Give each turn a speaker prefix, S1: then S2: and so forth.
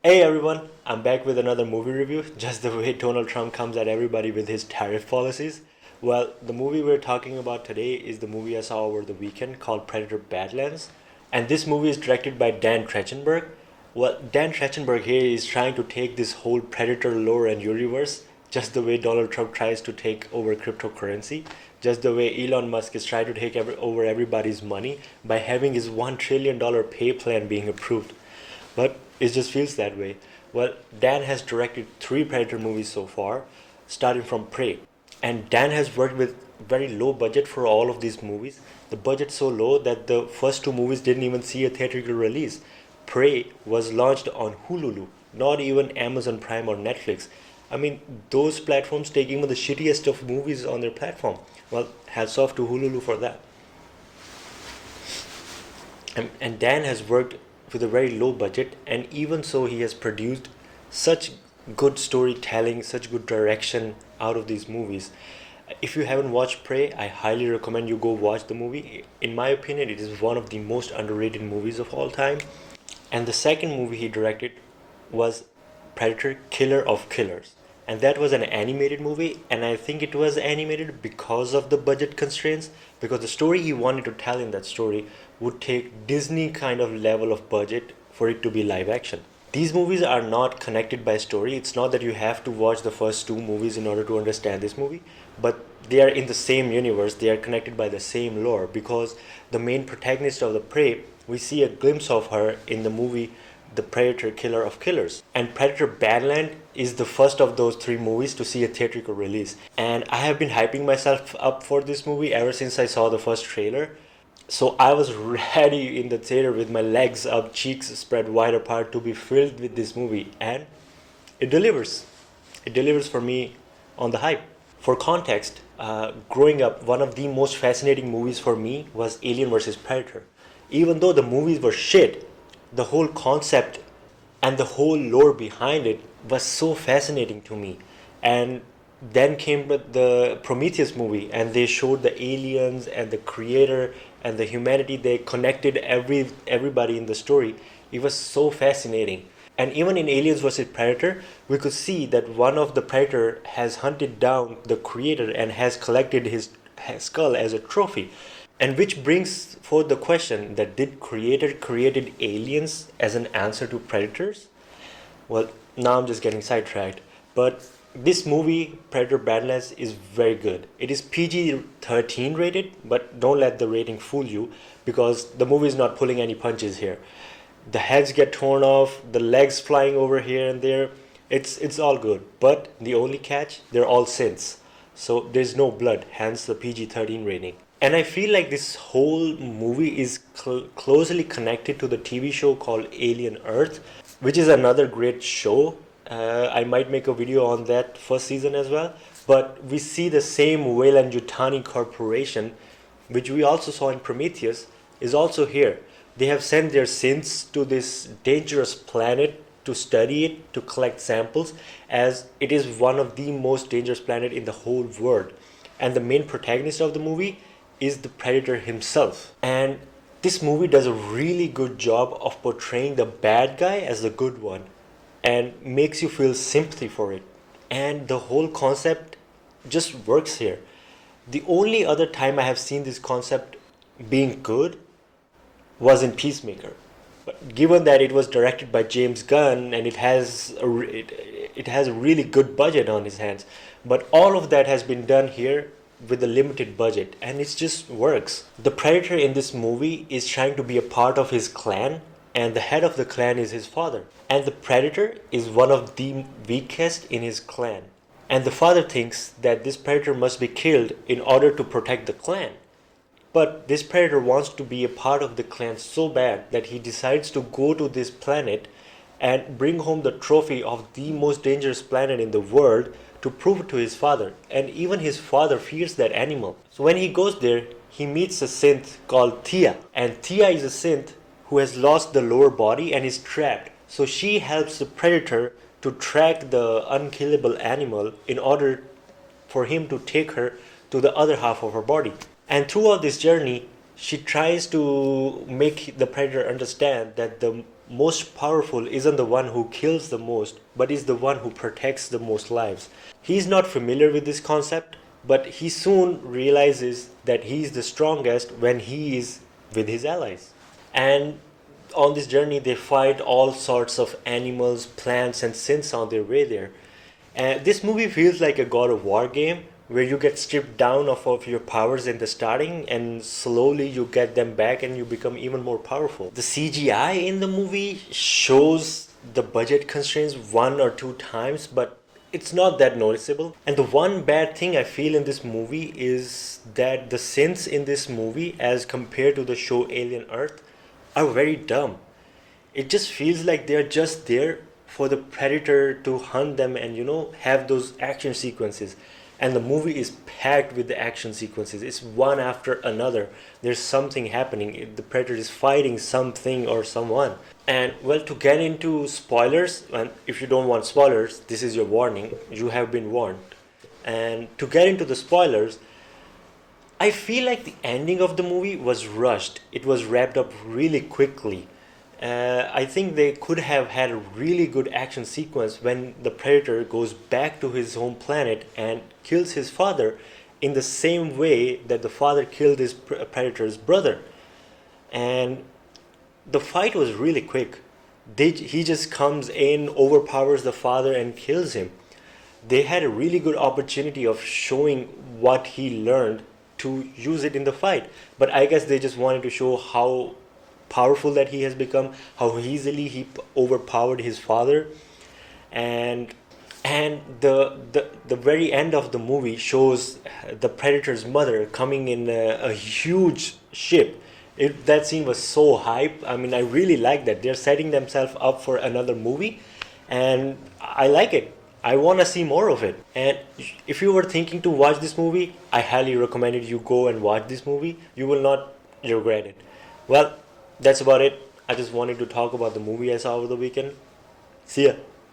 S1: Hey everyone, I'm back with another movie review, just the way Donald Trump comes at everybody with his tariff policies. Well, the movie we're talking about today is the movie I saw over the weekend called Predator Badlands. And this movie is directed by Dan Trachtenberg. Well, Dan Trachtenberg here is trying to take this whole Predator lore and universe, just the way Donald Trump tries to take over cryptocurrency, just the way Elon Musk is trying to take over everybody's money by having his $1 trillion pay plan being approved. But it just feels that way. Well, Dan has directed three Predator movies so far, starting from Prey. And Dan has worked with very low budget for all of these movies. The budget so low that the first two movies didn't even see a theatrical release. Prey was launched on Hulu, not even Amazon Prime or Netflix. I mean, those platforms take even the shittiest of movies on their platform. Well, hats off to Hulu for that. And Dan has worked with a very low budget, and even so, he has produced such good storytelling, such good direction out of these movies. If you haven't watched Prey, I highly recommend you go watch the movie. In my opinion, it is one of the most underrated movies of all time. And the second movie he directed was Predator Killer of Killers. And that was an animated movie, and I think it was animated because of the budget constraints, because the story he wanted to tell in that story would take Disney kind of level of budget for it to be live action. These movies are not connected by story. It's not that you have to watch the first two movies in order to understand this movie, but they are in the same universe. They are connected by the same lore because the main protagonist of the Prey, we see a glimpse of her in the movie The Predator Killer of Killers. And Predator Badland is the first of those three movies to see a theatrical release. And I have been hyping myself up for this movie ever since I saw the first trailer. So I was ready in the theater with my legs up, cheeks spread wide apart to be filled with this movie. And it delivers. It delivers for me on the hype. For context, growing up, one of the most fascinating movies for me was Alien vs. Predator. Even though the movies were shit, the whole concept and the whole lore behind it was so fascinating to me. And then came the Prometheus movie, and they showed the aliens and the creator and the humanity. They connected everybody in the story. It was so fascinating. And even in Aliens vs. Predator, we could see that one of the predator has hunted down the creator and has collected his skull as a trophy. And which brings forth the question that did creator created aliens as an answer to predators? Well, now I'm just getting sidetracked. But this movie, Predator Badlands, is very good. It is PG-13 rated, but don't let the rating fool you because the movie is not pulling any punches here. The heads get torn off, the legs flying over here and there. It's all good. But the only catch, they're all synths. So there's no blood, hence the PG-13 rating. And I feel like this whole movie is closely connected to the TV show called Alien Earth, which is another great show. I might make a video on that first season as well. But we see the same Weyland-Yutani corporation, which we also saw in Prometheus, is also here. They have sent their synths to this dangerous planet to study it, to collect samples, as it is one of the most dangerous planet in the whole world. And the main protagonist of the movie is the predator himself. And this movie does a really good job of portraying the bad guy as the good one and makes you feel sympathy for it. And the whole concept just works here. The only other time I have seen this concept being good was in Peacemaker. But given that it was directed by James Gunn and it has a really good budget on his hands, but all of that has been done here with a limited budget, and it just works. The predator in this movie is trying to be a part of his clan, and the head of the clan is his father. And the predator is one of the weakest in his clan. And the father thinks that this predator must be killed in order to protect the clan. But this predator wants to be a part of the clan so bad that he decides to go to this planet and bring home the trophy of the most dangerous planet in the world to prove it to his father. And even his father fears that animal. So when he goes there, he meets a synth called Thea. And Thea is a synth who has lost the lower body and is trapped. So she helps the predator to track the unkillable animal in order for him to take her to the other half of her body. And throughout this journey, she tries to make the predator understand that the most powerful isn't the one who kills the most, but is the one who protects the most lives. He's not familiar with this concept, but he soon realizes that he's the strongest when he is with his allies. And on this journey, they fight all sorts of animals, plants, and synths on their way there. And this movie feels like a God of War game where you get stripped down of your powers in the starting and slowly you get them back and you become even more powerful. The CGI in the movie shows the budget constraints one or two times, but it's not that noticeable. And the one bad thing I feel in this movie is that the synths in this movie, as compared to the show Alien Earth, are very dumb. It just feels like they're just there for the predator to hunt them and have those action sequences. And the movie is packed with the action sequences. It's one after another. There's something happening. The predator is fighting something or someone. And well, to get into spoilers, and if you don't want spoilers, this is your warning. You have been warned. And to get into the spoilers, I feel like the ending of the movie was rushed. It was wrapped up really quickly. I think they could have had a really good action sequence when the predator goes back to his home planet and kills his father in the same way that the father killed his predator's brother. And the fight was really quick. He just comes in, overpowers the father, and kills him. They had a really good opportunity of showing what he learned to use it in the fight. But I guess they just wanted to show how powerful that he has become, how easily he overpowered his father. And the very end of the movie shows the predator's mother coming in a huge ship. That scene was so hype. I mean, I really like that. They're setting themselves up for another movie, and I like it. I want to see more of it. And if you were thinking to watch this movie, I highly recommend it. You go and watch this movie. You will not regret it. Well, that's about it. I just wanted to talk about the movie I saw over the weekend. See ya.